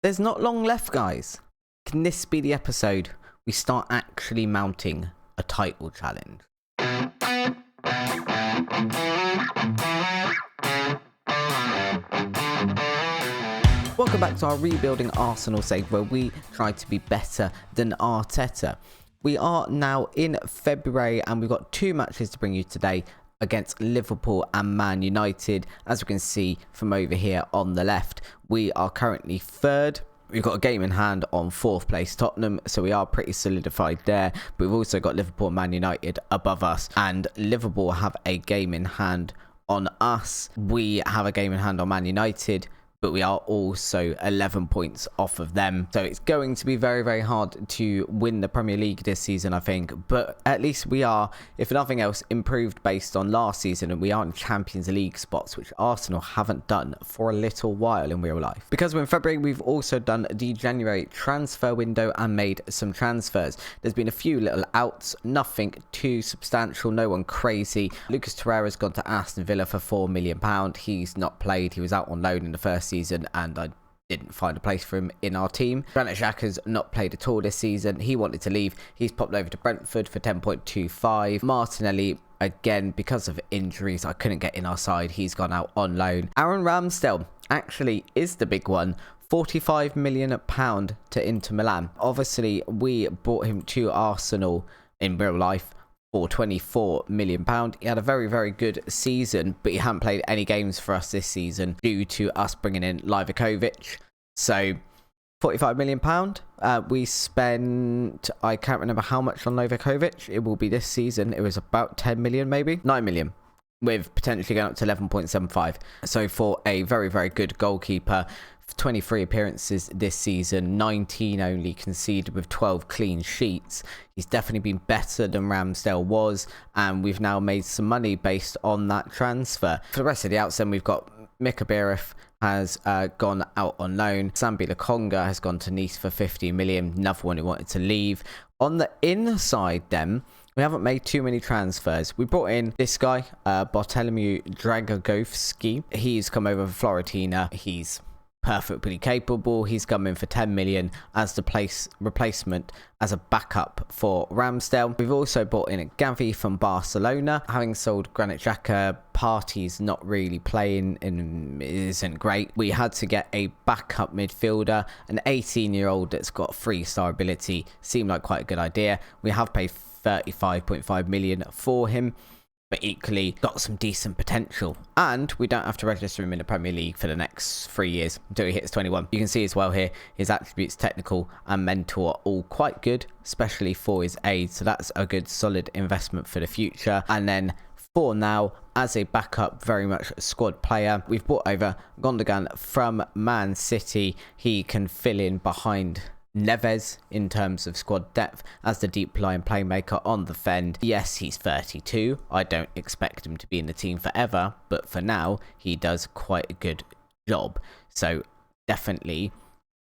There's not long left, guys. Can this be the episode we start actually mounting a title challenge? Welcome back to our Rebuilding Arsenal save, where we try to be better than Arteta. We are now in February and we've got two matches to bring you today against Liverpool and Man United. As we can see from over here on the left, we are currently third. We've got a game in hand on 4th place Tottenham, so we are pretty solidified there. But we've also got Liverpool and Man United above us, and Liverpool have a game in hand on us. We have a game in hand on Man United, but we are also 11 points off of them. So it's going to be very, very hard to win the Premier League this season, I think. But at least we are, if nothing else, improved based on last season. And we are in Champions League spots, which Arsenal haven't done for a little while in real life. Because we're in February, we've also done the January transfer window and made some transfers. There's been a few little outs, nothing too substantial, no one crazy. Lucas Torreira's gone to Aston Villa for £4 million. He's not played. He was out on loan in the first season and I didn't find a place for him in our team. Granit Xhaka's not played at all this season. He wanted to leave. He's popped over to Brentford for 10.25. Martinelli, again, because of injuries, I couldn't get in our side. He's gone out on loan. Aaron Ramsdale actually is the big one. £45 million to Inter Milan. Obviously, we brought him to Arsenal in real life for £24 million. He had a very, very good season, but he hadn't played any games for us this season due to us bringing in LIVERPOOL. So £45 million. We spent, I can't remember how much on LIVERPOOL. It will be this season. It was about 10 million, maybe 9 million, with potentially going up to 11.75. So for a very, very good goalkeeper, 23 appearances this season, 19 only conceded with 12 clean sheets. He's definitely been better than Ramsdale was, and we've now made some money based on that transfer. For the rest of the outs, then we've got Mika Birif has gone out on loan. Sambi Lokonga has gone to Nice for 50 million, another one who wanted to leave. On the inside then, we haven't made too many transfers. We brought in this guy, Bartolomeu Dragogovski. He's come over from Fiorentina. He's perfectly capable. He's come in for 10 million as the replacement as a backup for Ramsdale. We've also brought in Gavi from Barcelona. Having sold Granit Xhaka, Partey's not really playing and isn't great. We had to get a backup midfielder, an 18-year-old that's got 3-star ability. Seemed like quite a good idea. We have paid 35.5 million for him, but equally got some decent potential. And we don't have to register him in the Premier League for the next 3 years until he hits 21. You can see as well here, his attributes, technical and mental, are all quite good, especially for his age. So that's a good solid investment for the future. And then for now, as a backup, very much a squad player, we've brought over Gundogan from Man City. He can fill in behind Neves in terms of squad depth as the deep line playmaker on the fend. Yes, he's 32. I don't expect him to be in the team forever, but for now, he does quite a good job. So definitely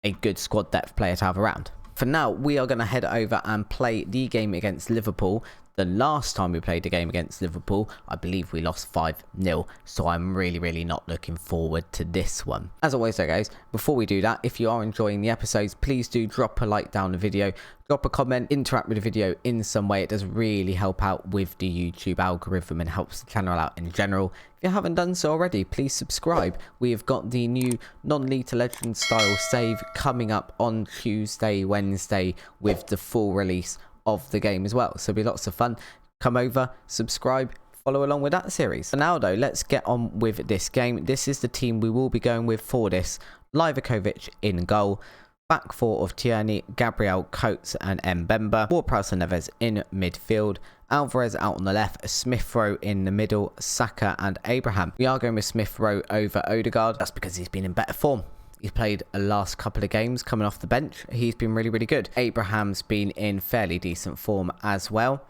a good squad depth player to have around. For now, we are going to head over and play the game against Liverpool. The last time we played a game against Liverpool, I believe we lost 5-0. So I'm really, really not looking forward to this one. As always though, guys, before we do that, if you are enjoying the episodes, please do drop a like down the video. Drop a comment, interact with the video in some way. It does really help out with the YouTube algorithm and helps the channel out in general. If you haven't done so already, please subscribe. We have got the new non-Lethal Legend style save coming up on Tuesday, Wednesday with the full release of the game as well. So it'll be lots of fun. Come over, subscribe, follow along with that series. For now though, let's get on with this game. This is the team we will be going with for this. Livakovic in goal. Back four of Tierney, Gabriel, Coates and Mbemba. Ward-Prowse and Neves in midfield. Alvarez out on the left, Smith Rowe in the middle, Saka and Abraham. We are going with Smith Rowe over Odegaard. That's because he's been in better form. He's played the last couple of games coming off the bench. He's been really, really good. Abraham's been in fairly decent form as well.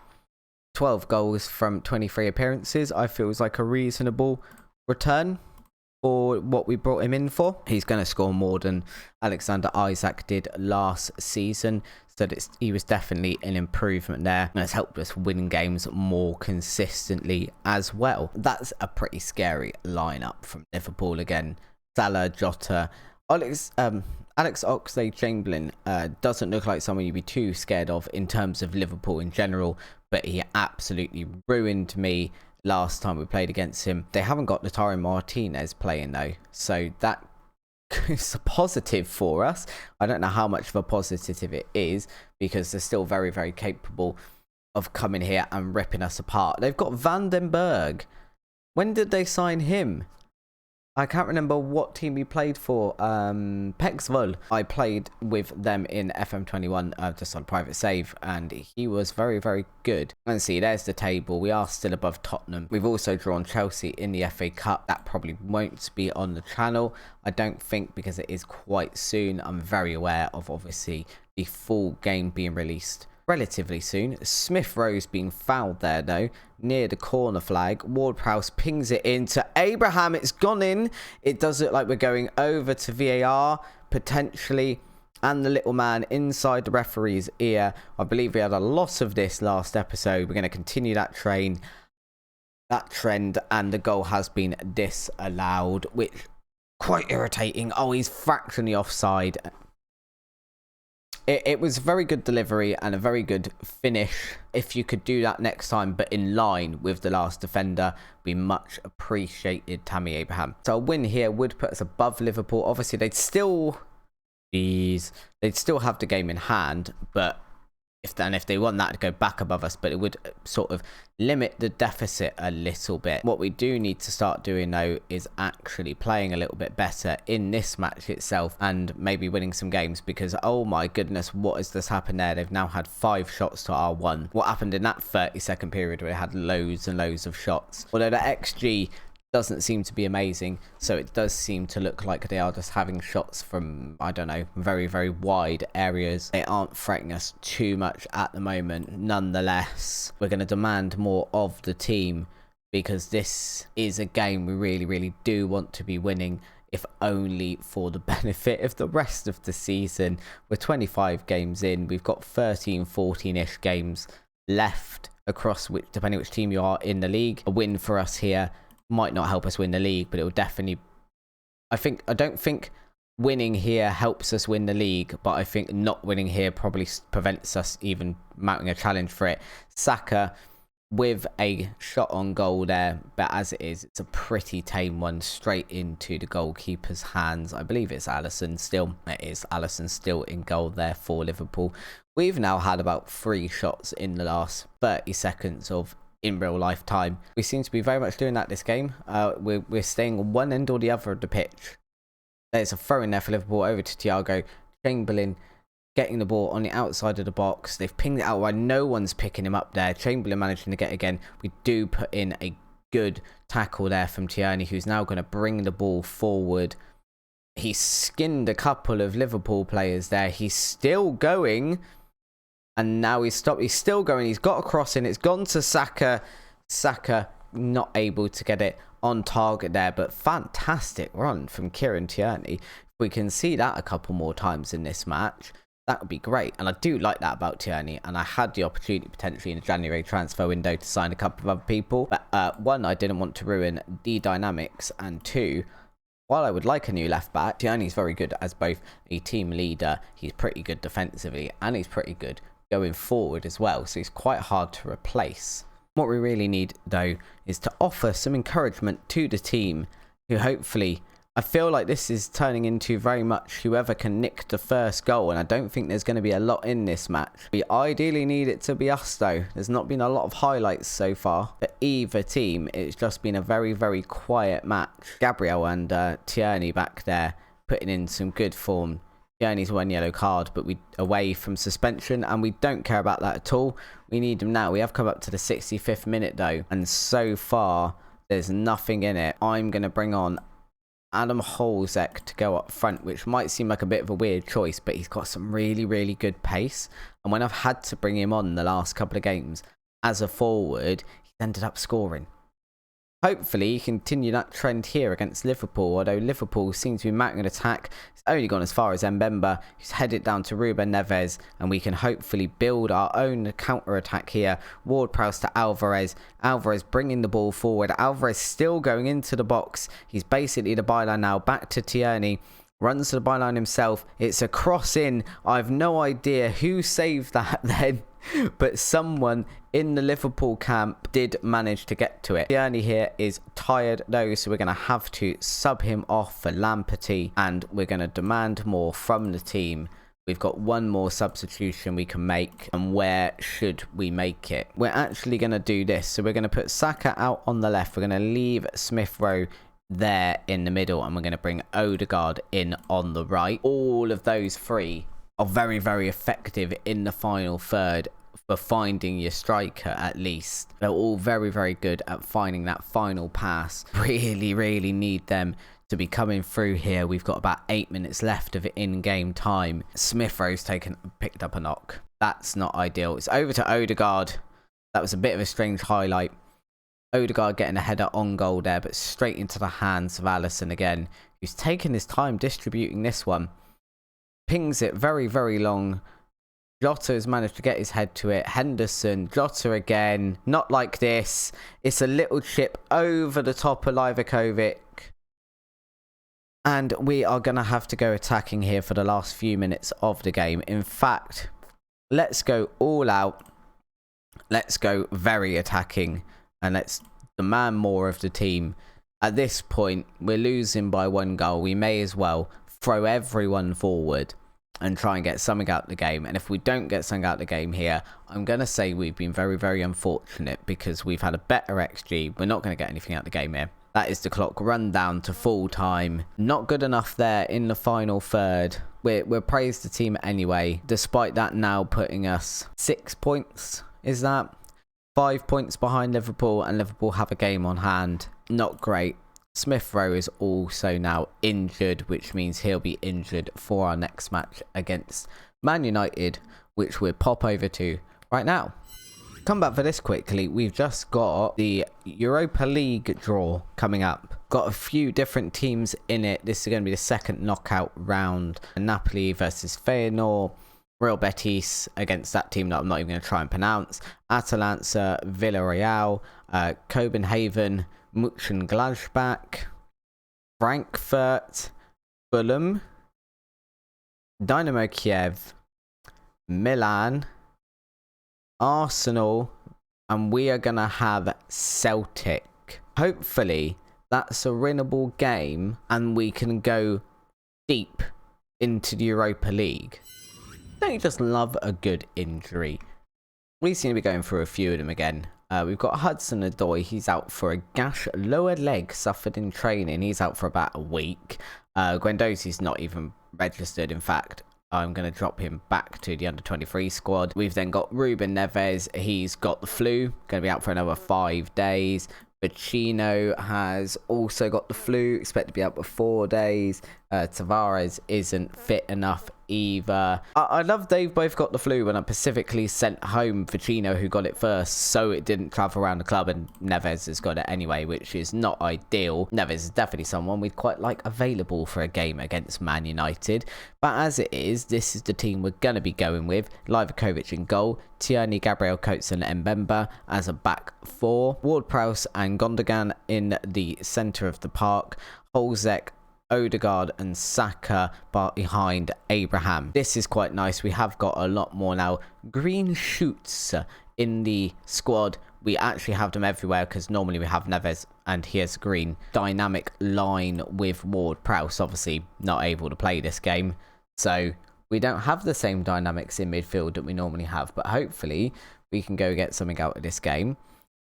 12 goals from 23 appearances. I feel is like a reasonable return for what we brought him in for. He's going to score more than Alexander Isak did last season. So he was definitely an improvement there. And it's helped us win games more consistently as well. That's a pretty scary lineup from Liverpool again. Salah, Jota, Alex Oxlade-Chamberlain doesn't look like someone you'd be too scared of in terms of Liverpool in general, but he absolutely ruined me last time we played against him. They haven't got Lautaro Martinez playing though, so that is a positive for us. I don't know how much of a positive it is, because they're still very, very capable of coming here and ripping us apart. They've got Vandenberg. When did they sign him? I can't remember what team he played for. Pexvoll. I played with them in FM21 just on private save, and he was very, very good. And see, there's the table. We are still above Tottenham. We've also drawn Chelsea in the FA Cup. That probably won't be on the channel, I don't think, because it is quite soon. I'm very aware of, obviously, the full game being released relatively soon. Smith Rowe's being fouled there though, near the corner flag. Ward-Prowse pings it in to Abraham. It's gone in. It does look like we're going over to VAR potentially, and the little man inside the referee's ear. I believe we had a lot of this last episode. We're going to continue that trend, and the goal has been disallowed, which quite irritating. Oh, he's fractionally offside. It was a very good delivery and a very good finish. If you could do that next time, but in line with the last defender, we much appreciated, Tammy Abraham. So a win here would put us above Liverpool. Obviously, they'd still have the game in hand, but if they want that to go back above us, but it would sort of limit the deficit a little bit. What we do need to start doing though is actually playing a little bit better in this match itself, and maybe winning some games, because oh my goodness, what has this happened there? They've now had 5 shots to our 1. What happened in that 30-second period where they had loads and loads of shots? Although the XG doesn't seem to be amazing, so it does seem to look like they are just having shots from, I don't know, very, very wide areas. They aren't threatening us too much at the moment. Nonetheless, we're going to demand more of the team, because this is a game we really, really do want to be winning, if only for the benefit of the rest of the season. We're 25 games in. We've got 13, 14-ish games left across, which, depending which team you are in the league. A win for us here might not help us win the league, but it will definitely, I don't think winning here helps us win the league, but I think not winning here probably prevents us even mounting a challenge for it. Saka with a shot on goal there, but as it is, it's a pretty tame one straight into the goalkeeper's hands. I believe it's Alisson still. It is Alisson still in goal there for Liverpool. We've now had about 3 shots in the last 30 seconds of in real life time. We seem to be very much doing that this game. We're staying on one end or the other of the pitch. There's a throw in there for Liverpool over to Thiago. Chamberlain getting the ball on the outside of the box. They've pinged it out while no one's picking him up there. Chamberlain managing to get again. We do put in a good tackle there from Tierney, who's now going to bring the ball forward. He skinned a couple of Liverpool players there. He's still going. And now he's stopped. He's still going. He's got a cross in. It's gone to Saka. Saka not able to get it on target there. But fantastic run from Kieran Tierney. If we can see that a couple more times in this match, that would be great. And I do like that about Tierney. And I had the opportunity potentially in the January transfer window to sign a couple of other people. But 1, I didn't want to ruin the dynamics. And 2, while I would like a new left back, Tierney's very good as both a team leader. He's pretty good defensively. And he's pretty good going forward as well, so he's quite hard to replace. What we really need though is to offer some encouragement to the team, who hopefully, I feel like this is turning into very much whoever can nick the first goal, and I don't think there's going to be a lot in this match. We ideally need it to be us though. There's not been a lot of highlights so far for either team. It's just been a very, very quiet match. Gabriel and Tierney back there putting in some good form. Tierney's 1 yellow card, but we away from suspension, and we don't care about that at all. We need him now. We have come up to the 65th minute though, and so far there's nothing in it. I'm going to bring on Adam Holzek to go up front, which might seem like a bit of a weird choice, but he's got some really, really good pace. And when I've had to bring him on the last couple of games as a forward, he's ended up scoring. Hopefully, continue that trend here against Liverpool, although Liverpool seems to be mounting an attack. It's only gone as far as Mbemba, who's headed down to Ruben Neves, and we can hopefully build our own counter-attack here. Ward-Prowse to Alvarez. Alvarez bringing the ball forward. Alvarez still going into the box. He's basically the byline now. Back to Tierney. runs to the byline himself. It's a cross in. I've no idea who saved that then, but someone in the Liverpool camp did manage to get to it. Tierney here is tired though, so we're going to have to sub him off for Lamperty, and we're going to demand more from the team. We've got one more substitution we can make, and where should we make it? We're actually going to do this. So we're going to put Saka out on the left. We're going to leave Smith Rowe there in the middle, and we're going to bring Odegaard in on the right. All of those three are very, very effective in the final third for finding your striker. At least they're all very, very good at finding that final pass. Really, really need them to be coming through here. We've got about 8 minutes left of in-game time. Smith Rowe's picked up a knock. That's not ideal. It's over to Odegaard. That was a bit of a strange highlight. Odegaard getting a header on goal there, but straight into the hands of Alisson again, who's taking his time distributing this one. Pings it very, very long. Jota has managed to get his head to it. Henderson, Jota again. Not like this. It's a little chip over the top of Livakovic. And we are going to have to go attacking here for the last few minutes of the game. In fact, let's go all out. Let's go very attacking. And let's demand more of the team. At this point, we're losing by 1 goal. We may as well throw everyone forward and try and get something out of the game. And if we don't get something out of the game here, I'm going to say we've been very, very unfortunate, because we've had a better XG. We're not going to get anything out of the game here. That is the clock run down to full time. Not good enough there in the final third. We're praised the team anyway, despite that now putting us 6 points. Is that 5 points behind Liverpool, and Liverpool have a game on hand. Not great. Smith Rowe is also now injured, which means he'll be injured for our next match against Man United, which we'll pop over to right now. Come back for this quickly. We've just got the Europa League draw coming up. Got a few different teams in it. This is going to be the second knockout round. Napoli versus Feyenoord. Real Betis against that team that I'm not even going to try and pronounce. Atalanta, Villarreal, Copenhagen, Mönchengladbach, Frankfurt, Fulham, Dynamo Kiev, Milan, Arsenal, and we are going to have Celtic. Hopefully that's a winnable game and we can go deep into the Europa League. Don't you just love a good injury? We seem to be going through a few of them again. We've got Hudson-Odoi. He's out for a gash lower leg suffered in training. He's out for about a week. Guendouzi's not even registered. In fact, I'm going to drop him back to the under-23 squad. We've then got Ruben Neves. He's got the flu. Going to be out for another 5 days. Vecino has also got the flu. Expect to be out for 4 days. Tavares isn't fit enough either. I love they've both got the flu when I specifically sent home Vecino, who got it first, so it didn't travel around the club, and Neves has got it anyway, which is not ideal. Neves is definitely someone we'd quite like available for a game against Man United, but as it is, this is the team we're going to be going with. Livakovic in goal, Tierney, Gabriel Coates and Mbemba as a back four, Ward-Prowse and Gundogan in the centre of the park, Holzek, Odegaard and Saka behind Abraham. This is quite nice. We have got a lot more now green shoots in the squad. We actually have them everywhere because normally we have Neves and here's green. Dynamic line with Ward-Prowse, obviously not able to play this game. So we don't have the same dynamics in midfield that we normally have, but hopefully we can go get something out of this game.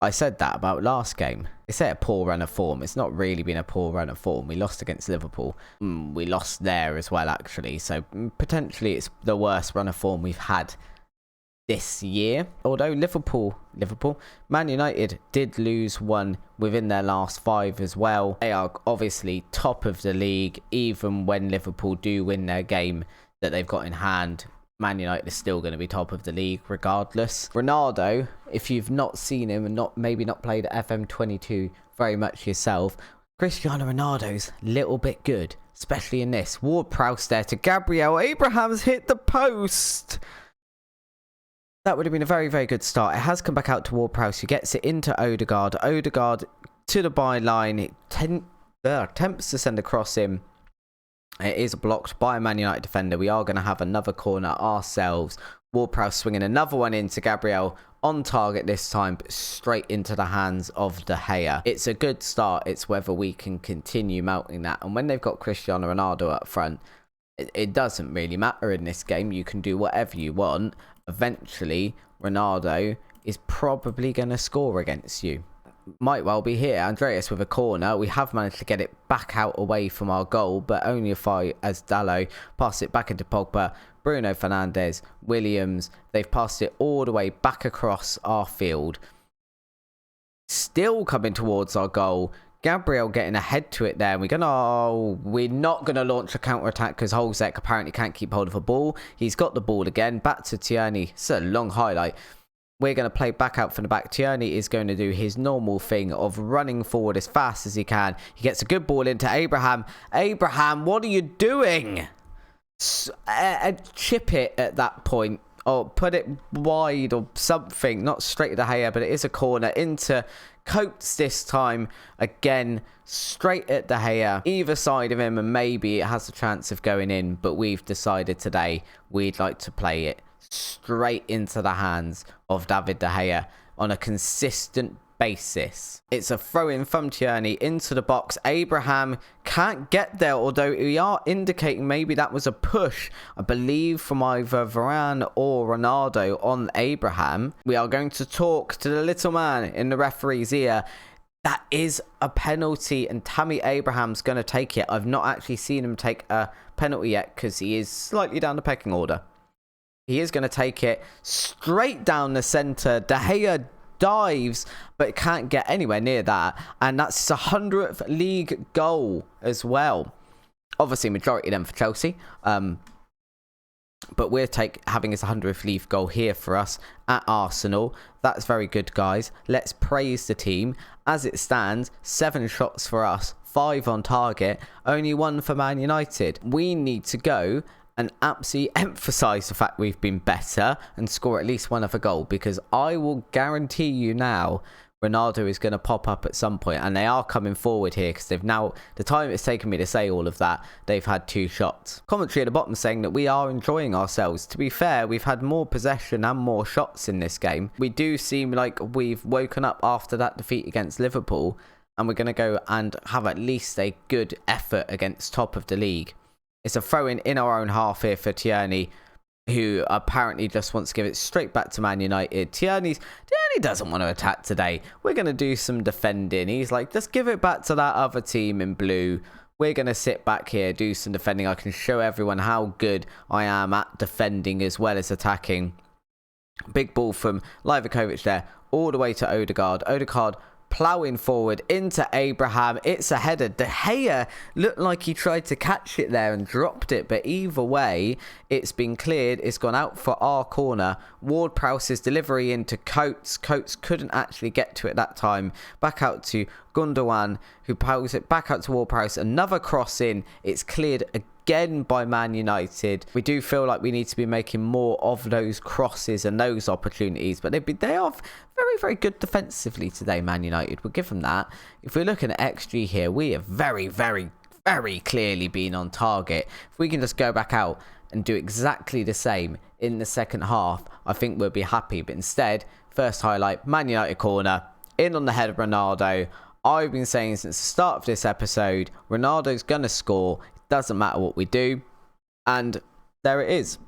I said that about last game. They say a poor run of form. It's not really been a poor run of form. We lost against Liverpool. We lost there as well, actually. So potentially it's the worst run of form we've had this year. Although Man United did lose one within their last 5 as well. They are obviously top of the league. Even when Liverpool do win their game that they've got in hand, Man United is still going to be top of the league regardless. Ronaldo, if you've not seen him and maybe not played FM22 very much yourself, Cristiano Ronaldo's a little bit good, especially in this. Ward-Prowse there to Gabriel. Abraham's hit the post. That would have been a very, very good start. It has come back out to Ward-Prowse, who gets it into Odegaard. Odegaard to the byline. It attempts to send a cross in. It is blocked by a Man United defender. We are going to have another corner ourselves. Ward-Prowse swinging another one into Gabriel, on target this time, but straight into the hands of De Gea. It's a good start. It's whether we can continue melting that. And when they've got Cristiano Ronaldo up front, it doesn't really matter in this game. You can do whatever you want. Eventually, Ronaldo is probably going to score against you. Might well be here. Andreas with a corner. We have managed to get it back out away from our goal, but only if as Dalot pass it back into Pogba, Bruno Fernandes, Williams. They've passed it all the way back across our field. Still coming towards our goal. Gabriel getting ahead to it there. We're not going to launch a counter-attack because Holzek apparently can't keep hold of a ball. He's got the ball again. Back to Tierney. It's a long highlight. We're going to play back out from the back. Tierney is going to do his normal thing of running forward as fast as he can. He gets a good ball into Abraham. Abraham, what are you doing? Chip it at that point. Or put it wide or something. Not straight to De Gea, but it is a corner into Coates this time. Again, straight at De Gea. Either side of him, and maybe it has a chance of going in. But we've decided today we'd like to play it straight into the hands of David De Gea on a consistent basis. It's a throw-in from Tierney into the box. Abraham can't get there, although we are indicating maybe that was a push, I believe, from either Varane or Ronaldo on Abraham. We are going to talk to the little man in the referee's ear. That is a penalty, and Tammy Abraham's going to take it. I've not actually seen him take a penalty yet because he is slightly down the pecking order. He is going to take it straight down the centre. De Gea dives, but can't get anywhere near that. And that's his 100th league goal as well. Obviously, majority of them for Chelsea. But we're having his 100th league goal here for us at Arsenal. That's very good, guys. Let's praise the team. As it stands, 7 shots for us, 5 on target, only 1 for Man United. We need to go and absolutely emphasise the fact we've been better and score at least one other goal, because I will guarantee you now Ronaldo is going to pop up at some point, and they are coming forward here because they've now, the time it's taken me to say all of that, they've had 2 shots. Commentary at the bottom saying that we are enjoying ourselves. To be fair, we've had more possession and more shots in this game. We do seem like we've woken up after that defeat against Liverpool, and we're going to go and have at least a good effort against top of the league. It's a throw-in in our own half here for Tierney, who apparently just wants to give it straight back to Man United. Tierney doesn't want to attack today. We're going to do some defending. He's like, just give it back to that other team in blue. We're going to sit back here, do some defending. I can show everyone how good I am at defending as well as attacking. Big ball from Liverpool there, all the way to Odegaard. Odegaard ploughing forward into Abraham. It's a header. De Gea looked like he tried to catch it there and dropped it, but either way, it's been cleared. It's gone out for our corner. Ward-Prowse's delivery into Coates. Coates couldn't actually get to it that time. Back out to Gundogan, who pulls it back out to Ward-Prowse. Another cross in. It's cleared again by Man United. We do feel like we need to be making more of those crosses and those opportunities, but they are very, very good defensively today, Man United. We'll give them that. If we're looking at XG here, we have very, very, very clearly been on target. If we can just go back out and do exactly the same in the second half, I think we'll be happy. But instead, first highlight, Man United corner, in on the head of Ronaldo. I've been saying since the start of this episode, Ronaldo's going to score. It doesn't matter what we do. And there it is.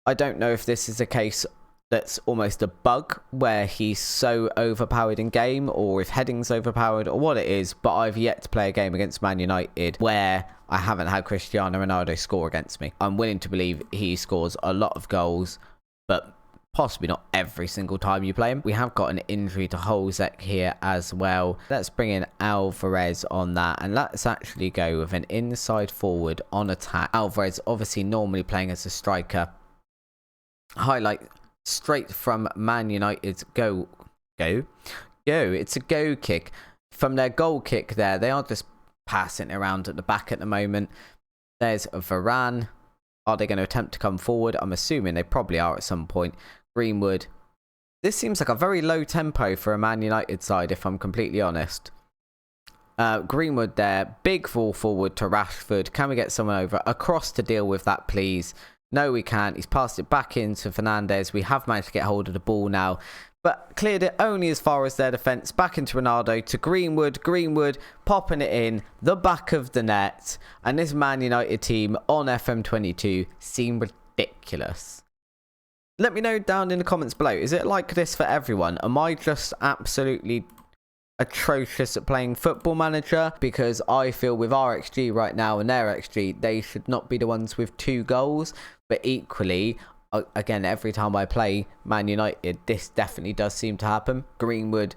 I don't know if this is a case that's almost a bug where he's so overpowered in game, or if heading's overpowered, or what it is, but I've yet to play a game against Man United where I haven't had Cristiano Ronaldo score against me. I'm willing to believe he scores a lot of goals, but possibly not every single time you play him. We have got an injury to Holzek here as well. Let's bring in Alvarez on that, and let's actually go with an inside forward on attack. Alvarez obviously normally playing as a striker. Highlight straight from Man United's go. It's a go kick. From their goal kick there, they are just passing it around at the back at the moment. There's Varane. Are they going to attempt to come forward? I'm assuming they probably are at some point. Greenwood. This seems like a very low tempo for a Man United side, if I'm completely honest. Greenwood there. Big ball forward to Rashford. Can we get someone over across to deal with that, please? No, we can't. He's passed it back into Fernandes. We have managed to get hold of the ball now, but cleared it only as far as their defence. Back into Ronaldo to Greenwood. Greenwood popping it in the back of the net. And this Man United team on FM22 seem ridiculous. Let me know down in the comments below. Is it like this for everyone? Am I just absolutely atrocious at playing Football Manager? Because I feel with our XG right now and their XG, they should not be the ones with 2 goals. But equally, again, every time I play Man United, this definitely does seem to happen. Greenwood,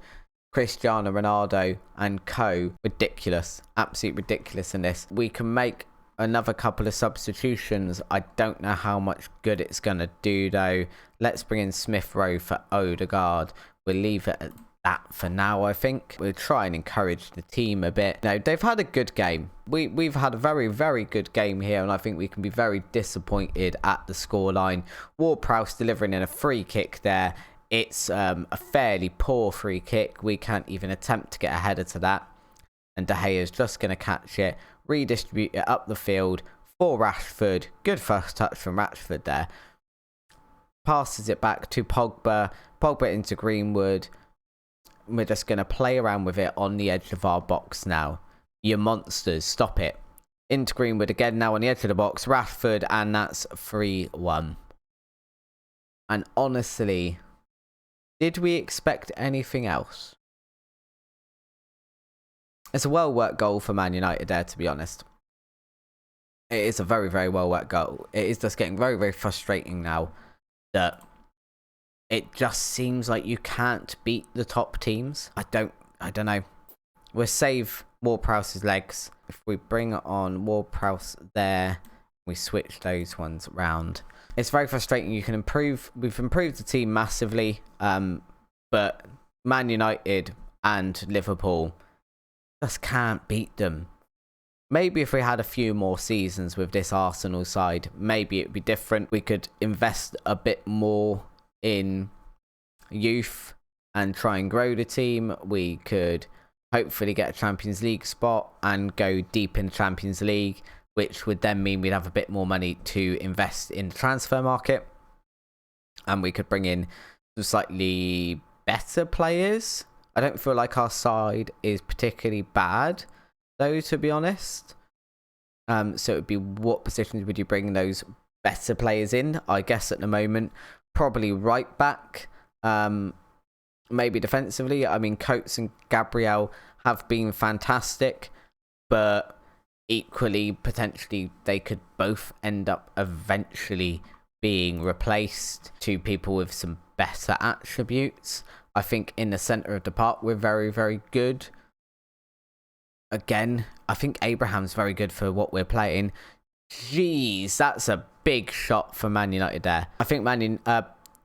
Cristiano Ronaldo and co. Ridiculous. Absolute ridiculous in this. We can make another couple of substitutions. I don't know how much good it's going to do though. Let's bring in Smith Rowe for Odegaard. We'll leave it at that for now. I think we'll try and encourage the team a bit. No, they've had a good game. We've had a very good game here, and I think we can be very disappointed at the scoreline. Ward-Prowse delivering in a free kick there. It's a fairly poor free kick. We can't even attempt to get a header to that, and De Gea's just going to catch it, redistribute it up the field for Rashford. Good first touch from Rashford there. Passes it back to Pogba. Pogba into Greenwood. We're just going to play around with it on the edge of our box now. You monsters, stop it. Into Greenwood again now on the edge of the box. Rashford, and that's 3-1. And honestly, did we expect anything else? It's a well-worked goal for Man United there, to be honest. It is a very well-worked goal. It is just getting very frustrating now that it just seems like you can't beat the top teams. I don't know. We'll save Ward-Prowse's legs. If we bring on Ward-Prowse there, we switch those ones round. It's very frustrating. You can improve. We've improved the team massively, but Man United and Liverpool just can't beat them. Maybe if we had a few more seasons with this Arsenal side, maybe it would be different. We could invest a bit more in youth and try and grow the team. We could hopefully get a Champions League spot and go deep in the Champions League, which would then mean we'd have a bit more money to invest in the transfer market, and we could bring in some slightly better players. I don't feel like our side is particularly bad though, to be honest. So it would be, what positions would you bring those better players in? I guess at the moment probably right back, maybe defensively. I mean, Coates and Gabriel have been fantastic, but equally potentially they could both end up eventually being replaced to people with some better attributes. I think in the centre of the park we're very good. Again, I think Abraham's very good for what we're playing. Jeez, that's a big shot for Man United there. I think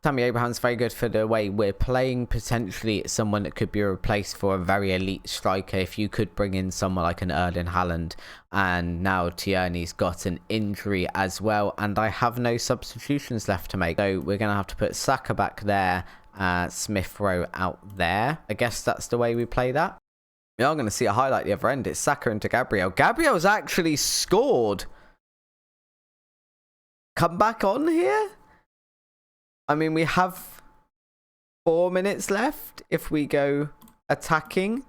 Tammy Abraham's very good for the way we're playing. Potentially someone that could be replaced for a very elite striker if you could bring in someone like an Erling Haaland. And now Tierney's got an injury as well, and I have no substitutions left to make. So we're going to have to put Saka back there, Smith Rowe out there. I guess that's the way we play that. We are going to see a highlight at the other end. It's Saka into Gabriel. Gabriel's actually scored. Come back on here? I mean, we have 4 minutes left if we go attacking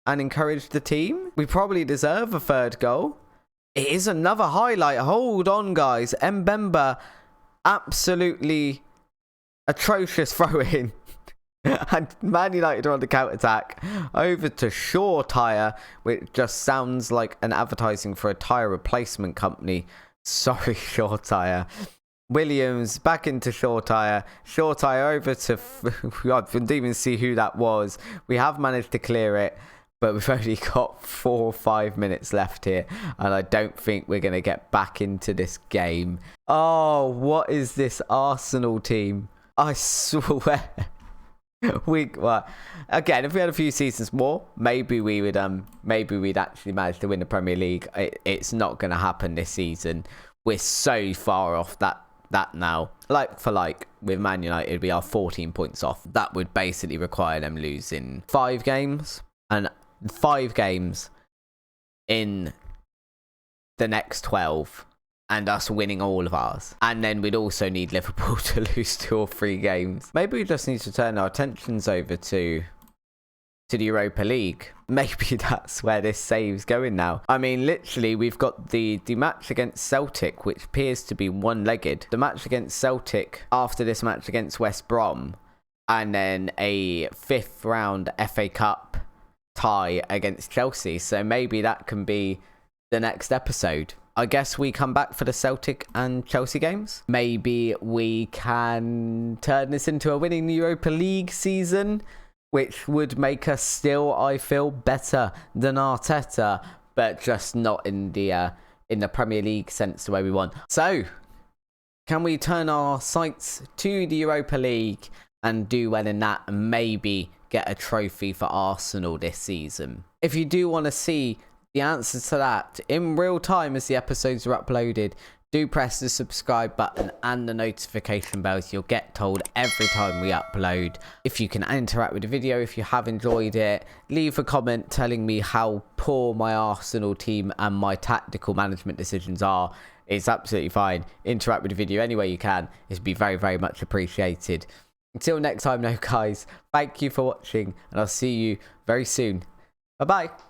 and encourage the team. We probably deserve a third goal. It is another highlight. Hold on, guys. Mbemba, absolutely atrocious throw-in. And Man United are on the counter-attack. Over to Shaw Tyre, which just sounds like an advertising for a tyre replacement company. Sorry, Shaw Tyre. Williams back into Shaw Tyre. Shaw Tyre over to... I didn't even see who that was. We have managed to clear it, but we've only got 4 or 5 minutes left here, and I don't think we're going to get back into this game. Oh, what is this Arsenal team? I swear... Well, again, if we had a few seasons more, maybe we would maybe we'd actually manage to win the Premier League. It's not going to happen this season. We're so far off that now. Like for like with Man United, we are 14 points off. That would basically require them losing 5 games, and 5 games in the next 12 and us winning all of ours. And then we'd also need Liverpool to lose 2 or 3 games. Maybe we just need to turn our attentions over to the Europa League. Maybe that's where this save's going now. I mean, literally, we've got the match against Celtic, which appears to be one-legged. The match against Celtic after this match against West Brom, and then a 5th round FA Cup tie against Chelsea. So maybe that can be the next episode. I guess we come back for the Celtic and Chelsea games. Maybe we can turn this into a winning Europa League season, which would make us still, I feel, better than Arteta, but just not in the Premier League sense the way we want. So, can we turn our sights to the Europa League and do well in that, and maybe get a trophy for Arsenal this season? If you do want to see the answers to that in real time as the episodes are uploaded, do press the subscribe button and the notification bell so you'll get told every time we upload. If you can interact with the video, if you have enjoyed it, leave a comment telling me how poor my Arsenal team and my tactical management decisions are. It's absolutely fine. Interact with the video any way you can. It'd be very, very much appreciated. Until next time, though, guys, thank you for watching, and I'll see you very soon. Bye-bye.